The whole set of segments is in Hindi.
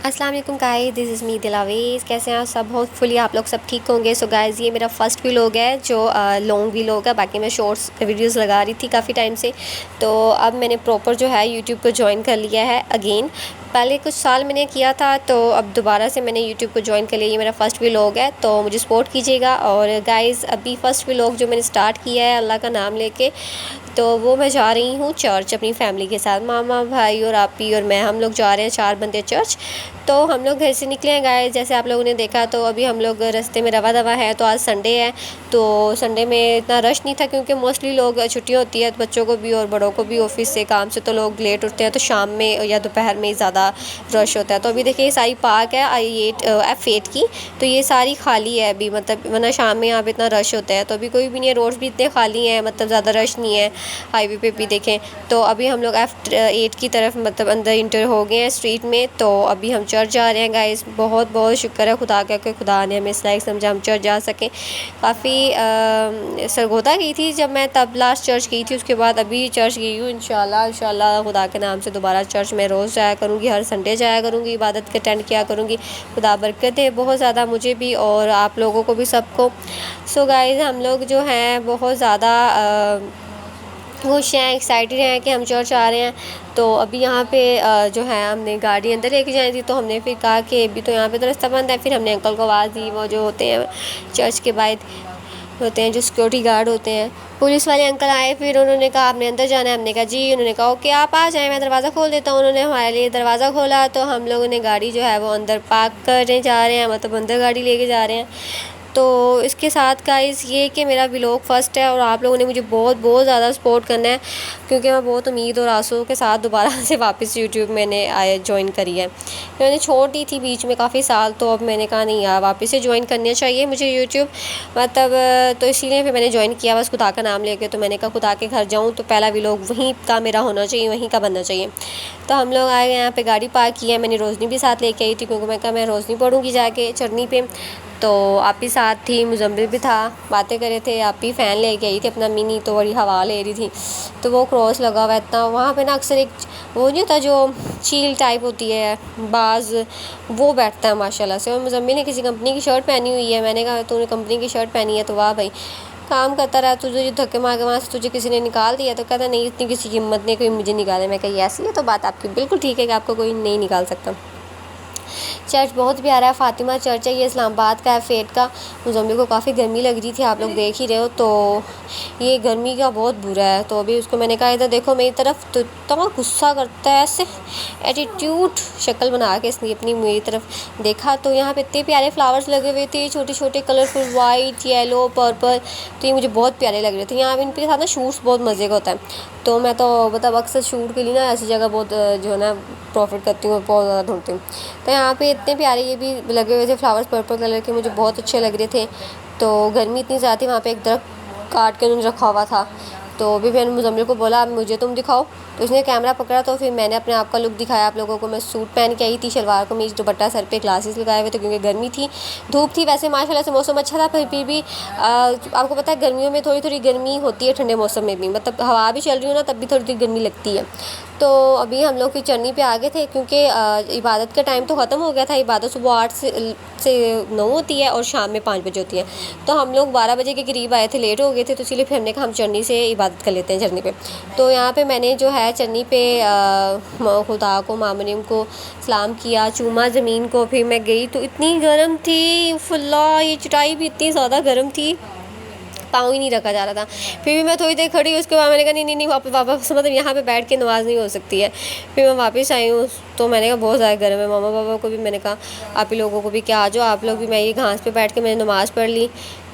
अस्सलाम वालेकुम guys, this is me Dilawez. कैसे हैं आप सब? होपफुली आप लोग सब ठीक होंगे। सो गाइस, ये मेरा फर्स्ट व्लॉग है जो लॉन्ग व्लॉग है। बाकी मैं शॉर्ट्स वीडियोस लगा रही थी काफ़ी टाइम से, तो अब मैंने प्रॉपर जो है यूट्यूब को ज्वाइन कर लिया है अगेन। पहले कुछ साल मैंने किया था, तो अब दोबारा से मैंने यूट्यूब को ज्वाइन कर लिया। ये मेरा फर्स्ट व्लॉग है, तो मुझे सपोर्ट कीजिएगा। और गाइस, अभी फ़र्स्ट व्लॉग जो मैंने स्टार्ट किया है अल्लाह का नाम लेके, तो वो मैं जा रही हूँ चर्च अपनी फैमिली के साथ। मामा, भाई और आपी और मैं, हम लोग जा रहे हैं 4 बंदे चर्च। तो हम लोग घर से निकले हैं गाइस, जैसे आप लोगों ने देखा। तो अभी हम लोग रास्ते में रवा दवा है। तो आज संडे है, तो संडे में इतना रश नहीं था क्योंकि मोस्टली लोग छुट्टी होती है, बच्चों को भी और बड़ों को भी ऑफिस से काम से, तो लोग लेट उठते हैं। तो शाम में या दोपहर में ज़्यादा रश होता है। तो अभी देखिए, ये सारी पार्क है F8 की, तो ये सारी खाली है अभी, मतलब वरना शाम में यहाँ पे इतना रश होता है। तो अभी कोई भी नहीं है, रोड्स भी इतने खाली हैं, मतलब ज़्यादा रश नहीं है। हाईवे पे भी देखें तो अभी हम लोग F8 की तरफ मतलब अंदर इंटर हो गए हैं स्ट्रीट में। तो अभी हम चर्च जा रहे हैं गाइस। बहुत बहुत शुक्र है खुदा का कि खुदा ने हमें इस लायक समझा हम चर्च जा सकें। काफ़ी सरगोदा गई थी जब मैं, तब लास्ट चर्च गई थी। उसके बाद अभी चर्च गई हूँ। इंशाल्लाह खुदा के नाम से दोबारा चर्च में रोज़ जाया करूँगी, हर संडे जाया करूँगी, इबादत के अटेंड किया करूँगी। खुदा बरकत दे बहुत ज़्यादा मुझे भी और आप लोगों को भी, सबको। सो गाइस, हम लोग जो हैं बहुत ज़्यादा खुश हैं, एक्साइटेड हैं कि हम चर्च आ रहे हैं। तो अभी यहाँ पे जो है हमने गाड़ी अंदर लेके जानी थी, तो हमने फिर कहा कि अभी तो यहाँ पे तो रास्ता बंद है। फिर हमने अंकल को आवाज़ दी, वो जो होते हैं चर्च के बाहर होते हैं, जो सिक्योरिटी गार्ड होते हैं, पुलिस वाले अंकल आए। फिर उन्होंने कहा आपने अंदर जाना है। हमने कहा जी। उन्होंने कहा ओके आप आ जाएँ, मैं दरवाज़ा खोल देता हूँ। उन्होंने हमारे लिए दरवाज़ा खोला, तो हम लोगों ने गाड़ी जो है वो अंदर पार्क करने जा रहे हैं, मतलब अंदर गाड़ी लेके जा रहे हैं। तो इसके साथ गाइस ये कि मेरा व्लॉग फर्स्ट है और आप लोगों ने मुझे बहुत बहुत ज़्यादा सपोर्ट करना है, क्योंकि मैं बहुत उम्मीद और आंसुओं के साथ दोबारा से वापस यूट्यूब मैंने ज्वाइन करी है। मैंने छोड़ दी थी बीच में काफ़ी साल, तो अब मैंने कहा नहीं यार, वापस से ज्वाइन करनी चाहिए मुझे यूट्यूब, मतलब तो इसीलिए फिर मैंने ज्वाइन किया बस खुदा का नाम लेके। तो मैंने कहा खुदा के घर जाऊँ तो पहला व्लॉग वहीं का मेरा होना चाहिए, वहीं का बनना चाहिए। तो हम लोग आए, यहाँ पे गाड़ी पार्क की है। मैंने रोशनी भी साथ लेके आई थी, क्योंकि मैं कहा मैं रोशनी पढ़ूँगी जाके चढ़नी पे। तो आप ही साथ थी, मुजम्मिल भी था, बातें कर रहे थे। आप ही फ़ैन लेके आई थी अपना मिनी, तो बड़ी हवा ले रही थी। तो वो क्रॉस लगा हुआ इतना, वहाँ पे ना अक्सर एक वो नहीं होता जो चील टाइप होती है बाज, वो बैठता है माशाल्लाह से। और मुजम्मिल ने किसी कंपनी की शर्ट पहनी हुई है। मैंने कहा तूने कंपनी की शर्ट पहनी है तो वाह भाई, काम करता रहा, तुझे जो धक्के मार के वहाँ से तुझे किसी ने निकाल दिया। तो कहता नहीं, इतनी किसी की हिम्मत नहीं कोई मुझे निकाले। मैं कही ऐसी है तो बात आपकी बिल्कुल ठीक है कि आपको कोई नहीं निकाल सकता। चर्च बहुत प्यारा है, फ़ातिमा चर्च है, ये इस्लामाबाद का है, फेट का। मुजम्मिल को काफ़ी गर्मी लग रही थी, आप लोग देख ही रहे हो। तो ये गर्मी का बहुत बुरा है। तो अभी उसको मैंने कहा इधर देखो मेरी तरफ, तो इतना गुस्सा करता है, ऐसे एटीट्यूड शक्ल बना के इसने अपनी मेरी तरफ देखा। तो यहाँ पे इतने प्यारे फ्लावर्स लगे हुए थे, छोटे छोटे कलरफुल, वाइट, येलो, पर्पल। तो ये मुझे बहुत प्यारे लग रहे थे। यहाँ पे इनके साथ ना शूट्स बहुत मज़े का होता है। तो मैं तो मतलब अक्सर शूट के लिए ना ऐसी जगह बहुत जो है ना प्रॉफिट करती हूँ, बहुत ज़्यादा ढूंढती हूँ। तो यहाँ पे इतने प्यारे ये भी लगे हुए थे फ्लावर्स, पर्पल कलर के, मुझे बहुत अच्छे लग रहे थे। तो गर्मी इतनी ज़्यादा थी, वहाँ पे एक दरख्त काट के उन्होंने रखा हुआ था। तो अभी मैंने मुजम्मिल को बोला अब मुझे तुम दिखाओ, तो उसने कैमरा पकड़ा। तो फिर मैंने अपने आप का लुक दिखाया आप लोगों को। मैं सूट पहन के आई थी, शलवार कमीज, दुपट्टा, सर पे ग्लासेस लगाए हुए थे क्योंकि गर्मी थी, धूप थी। वैसे माशाल्लाह से मौसम अच्छा था, फिर भी आपको पता है गर्मियों में थोड़ी थोड़ी गर्मी होती है, ठंडे मौसम में भी, मतलब हवा भी चल रही हो ना तब भी थोड़ी थोड़ी गर्मी लगती है। तो अभी हम लोग की चढ़नी पे आ गए थे, क्योंकि इबादत का टाइम तो ख़त्म हो गया था। इबादत सुबह 8 से 9 होती है और शाम में 5 बजे होती है। तो हम लोग 12 बजे के करीब आए थे, लेट हो गए थे, तो इसलिए फिर हमने कहा हम चढ़नी से इबादत कर लेते हैं चढ़नी पे। तो यहाँ पे मैंने जो है चढ़नी पे खुदा को, मामरीम को सलाम किया, चूमा ज़मीन को। फिर मैं गई तो इतनी गर्म थी, फुल्ला ये चटाई भी इतनी ज़्यादा गर्म थी, पाँव ही नहीं रखा जा रहा था। फिर भी मैं थोड़ी देर खड़ी, उसके बाद मैंने कहा नहीं नहीं नहीं, वापस मतलब यहाँ पे बैठ के नमाज़ नहीं हो सकती है। फिर मैं वापस आई हूँ। तो मैंने कहा बहुत ज़्यादा गर्म है। मामा पापा को भी मैंने कहा आप ही लोगों को भी क्या आ जाओ आप लोग भी। मैं ये घास पे बैठ के मैंने नमाज़ पढ़ ली।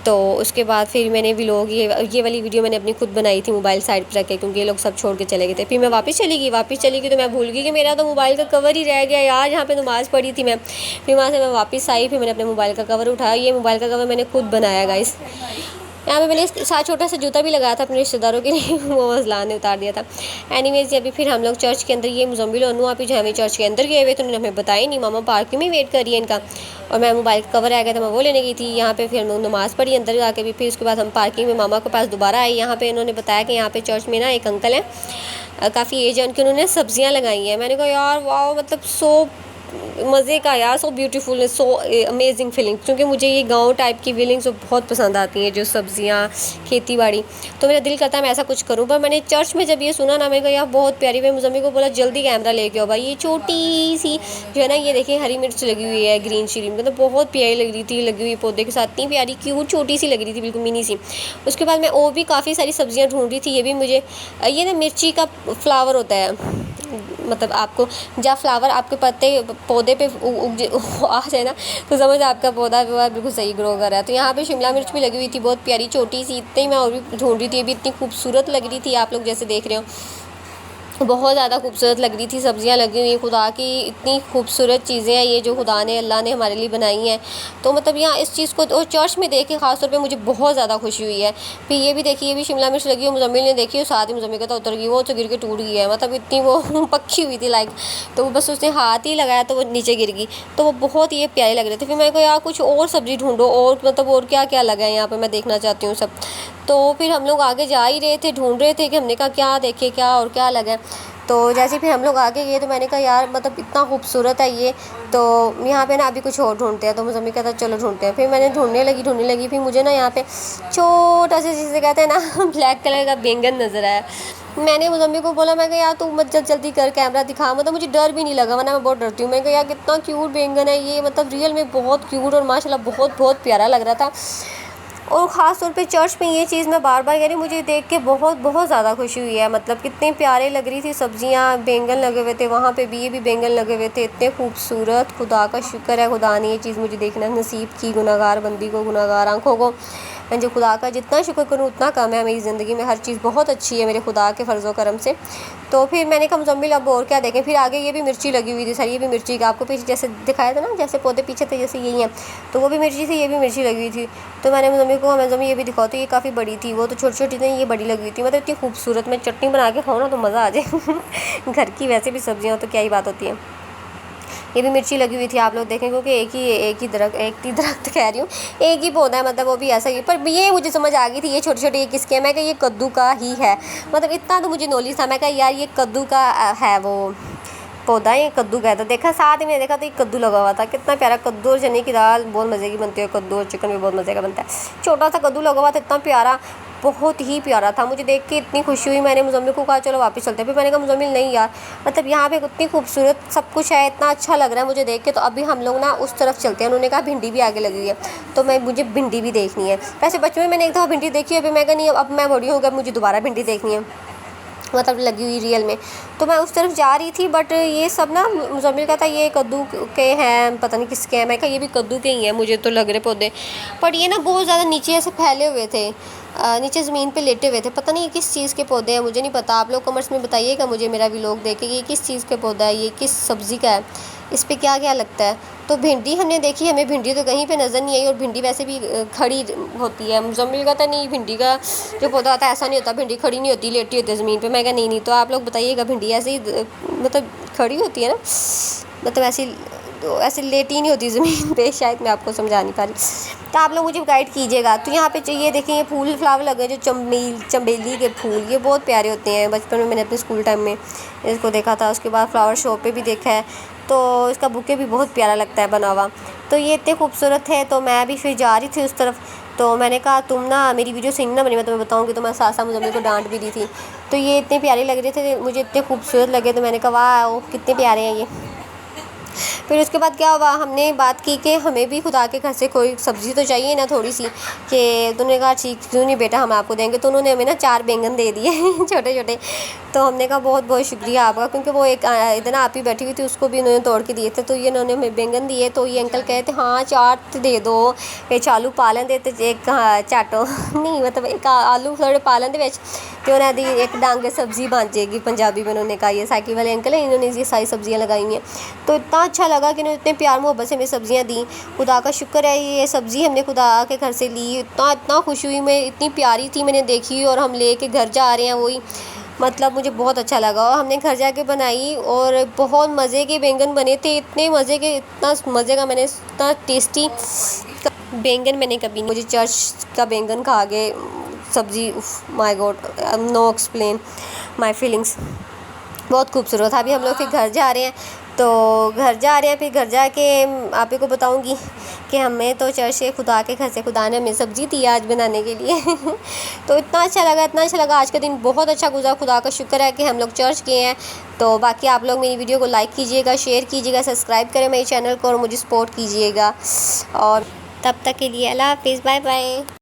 तो उसके बाद फिर मैंने व्लॉग ये वाली वीडियो मैंने अपनी खुद बनाई थी, मोबाइल साइड पर रख के, क्योंकि ये लोग सब छोड़ के चले गए थे। फिर मैं वापस चली गई तो मैं भूल गई कि मेरा तो मोबाइल का कवर ही रह गया यार, यहाँ पे नमाज़ पढ़ी थी मैं। फिर वहाँ से मैं वापस आई, फिर मैंने अपने मोबाइल का कवर उठाया। ये मोबाइल का कवर मैंने खुद बनाया गाइस। यहाँ पे मैंने इसके साथ छोटा सा जूता भी लगाया था अपने रिश्तेदारों के लिए, वो मज़लान ने उतार दिया था। एनीवेज अभी फिर हम लोग चर्च के अंदर, ये मुजम्मिल और अनु आप ही जो हमें चर्च के अंदर गए हुए, तो उन्होंने हमें बताया नहीं, मामा पार्किंग में वेट करिए इनका। और मैं मोबाइल का कवर आ गया था, मैं वो लेने गई थी। यहाँ पे फिर हम लोग नमाज़ पढ़ी अंदर जाके भी। फिर उसके बाद हम पार्किंग में मामा के पास दोबारा आए। यहाँ पे इन्होंने बताया कि यहाँ पे चर्च में ना एक अंकल हैं, काफ़ी एज है उनकी, उन्होंने सब्ज़ियाँ लगाई हैं। मैंने कहा यार वाह, मतलब सो मज़े का यार, so beautiful, so amazing feeling, क्योंकि मुझे ये गांव टाइप की फीलिंग्स बहुत पसंद आती हैं, जो सब्जियां, खेती बाड़ी। तो मेरा दिल करता है मैं ऐसा कुछ करूं। पर मैंने चर्च में जब ये सुना ना, मैंने कहा यार बहुत प्यारी। मैं मुज़म्मिल को बोला जल्दी कैमरा लेके आओ भाई, ये छोटी सी जो है ना, ये देखिए हरी मिर्च लगी हुई है ग्रीन चिली, मतलब बहुत प्यारी लग रही थी, लगी हुई पौधे के साथ, इतनी प्यारी क्यूट छोटी सी लग रही थी, बिल्कुल मिनी सी। उसके बाद मैं और भी काफ़ी सारी सब्जियाँ ढूंढ रही थी। ये भी मुझे, ये ना मिर्ची का फ्लावर होता है, मतलब आपको जब फ्लावर आपके पत्ते पौधे पे आ जाए ना, तो समझ आपका पौधा बिल्कुल सही ग्रो कर रहा है। तो यहाँ पे शिमला मिर्च भी लगी हुई थी, बहुत प्यारी छोटी सी, इतनी मैं और भी ढूंढ रही थी। ये भी इतनी खूबसूरत लग रही थी, आप लोग जैसे देख रहे हो, बहुत ज़्यादा खूबसूरत लग रही थी। सब्जियां लगी हुई, खुदा की इतनी खूबसूरत चीज़ें हैं ये, जो खुदा ने, अल्लाह ने हमारे लिए बनाई हैं। तो मतलब यहाँ इस चीज़ को और चर्च में देख के ख़ास तौर पे मुझे बहुत ज़्यादा खुशी हुई है। फिर ये भी देखिए, ये भी शिमला मिर्च लगी हुई, मुज़म्मिल ने देखी और साथ ही मुज़म्मिल का तो उतर गई, वो तो गिर के टूट गई है, मतलब इतनी वो पक्की हुई थी लाइक। तो बस उसने हाथ ही लगाया तो वो नीचे गिर गई। तो वो बहुत ये प्यारे लग रहे थे। फिर मैं को यार कुछ और सब्ज़ी ढूंढो, और मतलब और क्या क्या लगा है यहाँ पर, मैं देखना चाहती हूँ सब। तो फिर हम लोग आगे जा ही रहे थे, ढूंढ रहे थे कि हमने कहा क्या देखे, क्या और क्या लगा। तो जैसे फिर हम लोग आगे गए तो मैंने कहा यार मतलब इतना खूबसूरत है ये, तो यहाँ पे ना अभी कुछ और ढूंढते हैं। तो मुझे कहता चलो ढूंढते हैं। फिर मैंने ढूंढने लगी। फिर मुझे ना यहाँ पे छोटा सा, जिसे कहते हैं ना ब्लैक कलर का बैंगन नज़र आया। मैंने मुझम्मी को बोला, मैं कहा यार तू मत जल्दी कर, कैमरा दिखा, मतलब मुझे डर भी नहीं लगा, वरना मैं बहुत डरती हूँ। मैं कहा यार कितना क्यूट बैंगन है ये, मतलब रियल में बहुत क्यूट और माशाल्लाह बहुत बहुत प्यारा लग रहा था। और ख़ास तौर पे चर्च में ये चीज़ मैं बार बार कह रही, मुझे देख के बहुत बहुत ज़्यादा खुशी हुई है। मतलब कितने प्यारे लग रही थी सब्जियां, बैंगन लगे हुए थे वहाँ पे भी, ये भी बैंगन लगे हुए थे, इतने खूबसूरत। खुदा का शुक्र है, खुदा ने ये चीज़ मुझे देखना नसीब की, गुनाहगार बंदी को, गुनाहगार आँखों को। मैं जो खुदा का जितना शुक्र करूँ उतना कम है। मेरी ज़िंदगी में हर चीज़ बहुत अच्छी है मेरे खुदा के फ़र्ज़ो करम से। तो फिर मैंने कहा मुज़म्मिल अब और क्या देखें। फिर आगे ये भी मिर्ची लगी हुई थी सारी, ये भी मिर्ची का आपको पीछे जैसे दिखाया था ना, जैसे पौधे पीछे थे जैसे यही हैं, तो वो भी मिर्ची थी, ये भी मिर्ची लगी हुई थी। तो मैंने मुज़म्मिल को, मुज़म्मिल ये भी दिखाओ, तो ये काफ़ी बड़ी थी, वो तो छोटी छोटी थी, ये बड़ी लगी हुई थी। मतलब इतनी खूबसूरत, मैं चटनी बना के खाऊँ ना तो मज़ा आ जाए घर की वैसे भी सब्जियाँ तो क्या ही बात होती है। ये भी मिर्ची लगी हुई थी, आप लोग देखें, क्योंकि एक ही दरख्त कह रही हूँ, एक ही पौधा है, मतलब वो भी ऐसा ही। पर ये मुझे समझ आ गई थी ये छोटे छोटे ये किसके हैं। मैं कहा ये कद्दू का ही है, मतलब इतना तो मुझे नॉलेज था। मैं कहा यार ये कद्दू का है वो पौधा, ये कद्दू का है। तो देखा, साथ ही मैंने देखा तो ये कद्दू लगा हुआ था, कितना प्यारा। कद्दू और चने की दाल बहुत मज़े की बनती है, कद्दू और चिकन भी बहुत मज़े का बनता है। छोटा सा कद्दू लगा हुआ था, इतना प्यारा, बहुत ही प्यारा था। मुझे देख के इतनी खुशी हुई, मैंने मुज़म्मिल को कहा चलो वापस चलते हैं। फिर मैंने कहा मुज़म्मिल नहीं यार, मतलब यहाँ पे इतनी खूबसूरत सब कुछ है, इतना अच्छा लग रहा है मुझे देख के, तो अभी हम लोग ना उस तरफ चलते हैं। उन्होंने कहा भिंडी भी आगे लगी हुई है, तो मुझे भिंडी भी देखनी है। वैसे बचपन में मैंने एक दफ़ा भिंडी देखी है, अभी मैं कहा नहीं, अब मैं बड़ी हूँ, अब मुझे दोबारा भिंडी देखनी है, मतलब लगी हुई रियल में। तो मैं उस तरफ जा रही थी, बट ये सब ना मुज़म्मिल का था ये कद्दू के हैं, पता नहीं किसके हैं। मैं कहा ये भी कद्दू के ही हैं मुझे तो लग रहे पौधे, बट ये ना बहुत ज़्यादा नीचे ऐसे फैले हुए थे, नीचे ज़मीन पे लेटे हुए थे। पता नहीं ये किस चीज़ के पौधे हैं, मुझे नहीं पता। आप लोग कमेंट्स में बताइएगा मुझे, मेरा भी लोग देखे ये किस चीज़ के पौधा है, ये किस सब्ज़ी का है, इस पर क्या क्या लगता है। तो भिंडी हमने देखी, हमें भिंडी तो कहीं पे नज़र नहीं आई, और भिंडी वैसे भी खड़ी होती है। मुज़म्मिल का था नहीं, भिंडी का जो पौधा होता है ऐसा नहीं होता, भिंडी खड़ी नहीं होती, लेटी होती है ज़मीन पे। मैं कहा नहीं, तो आप लोग बताइएगा भिंडी ऐसे ही मतलब खड़ी होती है ना, मतलब ऐसे लेटी नहीं होती ज़मीन पे, शायद मैं आपको समझा नहीं पा रही, तो आप लोग मुझे गाइड कीजिएगा। तो यहाँ पे चाहिए देखें, ये फूल फ्लावर लगे जो चमेली के फूल, ये बहुत प्यारे होते हैं। बचपन में मैंने अपने स्कूल टाइम में इसको देखा था। उसके बाद फ्लावर शो पे भी देखा है, तो इसका बुके भी बहुत प्यारा लगता है बना हुआ। तो ये इतने खूबसूरत है। तो मैं भी फिर जा रही थी उस तरफ, तो मैंने कहा तुम ना मेरी वीडियो सही ना बनी, मैं तुम्हें बताऊँगी। तो मैं साथ साथ मुझे को डांट भी दी थी। तो ये इतने प्यारे लग रहे थे मुझे, इतने खूबसूरत लगे, तो मैंने कहा वाह कितने प्यारे हैं ये। फिर उसके बाद क्या हुआ, हमने बात की कि हमें भी खुदा के घर से कोई सब्ज़ी तो चाहिए ना थोड़ी सी, कि तूने कहा ठीक क्यों नहीं बेटा, हम आपको देंगे। तो उन्होंने हमें ना 4 बैंगन दे दिए छोटे छोटे। तो हमने कहा बहुत बहुत शुक्रिया आपका, क्योंकि वो एक इतना आप ही बैठी हुई थी, उसको भी उन्होंने तोड़ के दिए थे। तो ये उन्होंने हमें बैंगन दिए। तो ये अंकल कहे थे हाँ 4 दे दो, एक आलू पालन देते, एक चाटो नहीं, मतलब एक आलू थोड़े पालन दे बेच, तो उन्हें दी एक डांग सब्ज़ी बन जाएगी, पंजाबी में उन्होंने कहा। ये साइकिल वाले अंकल हैं, इन्होंने ये सारी सब्ज़ियाँ लगाई हैं। तो इतना अच्छा लगा कि इन्होंने इतने प्यार मोहब्बत से हमें सब्ज़ियाँ दी। खुदा का शुक्र है, ये सब्ज़ी हमने खुदा के घर से ली। इतना खुश हुई मैं, इतनी प्यारी थी, मैंने देखी और हम ले के घर जा रहे हैं वही, मतलब मुझे बहुत अच्छा लगा। और हमने घर जाके बनाई और बहुत मज़े के बैंगन बने थे, इतने मज़े के, इतना मज़े का, मैंने इतना टेस्टी बैंगन मैंने कभी, मुझे चर्च का बैंगन खा के सब्ज़ी, my God, know explain my feelings, बहुत खूबसूरत था। अभी हम लोग फिर घर जा रहे हैं, तो घर जा रहे हैं, फिर घर जाके आप ही को बताऊंगी कि हमें तो चर्च से खुदा के घर से खुदा ने हमें सब्ज़ी दी आज बनाने के लिए तो इतना अच्छा लगा आज का दिन बहुत अच्छा गुजरा। खुदा का शुक्र है कि हम लोग चर्च गए हैं। तो बाकी आप लोग मेरी वीडियो को लाइक कीजिएगा, शेयर कीजिएगा, सब्सक्राइब करें मेरे चैनल को और मुझे सपोर्ट कीजिएगा। और तब तक के लिए अल्लाह हाफ़िज़, बाय बाय।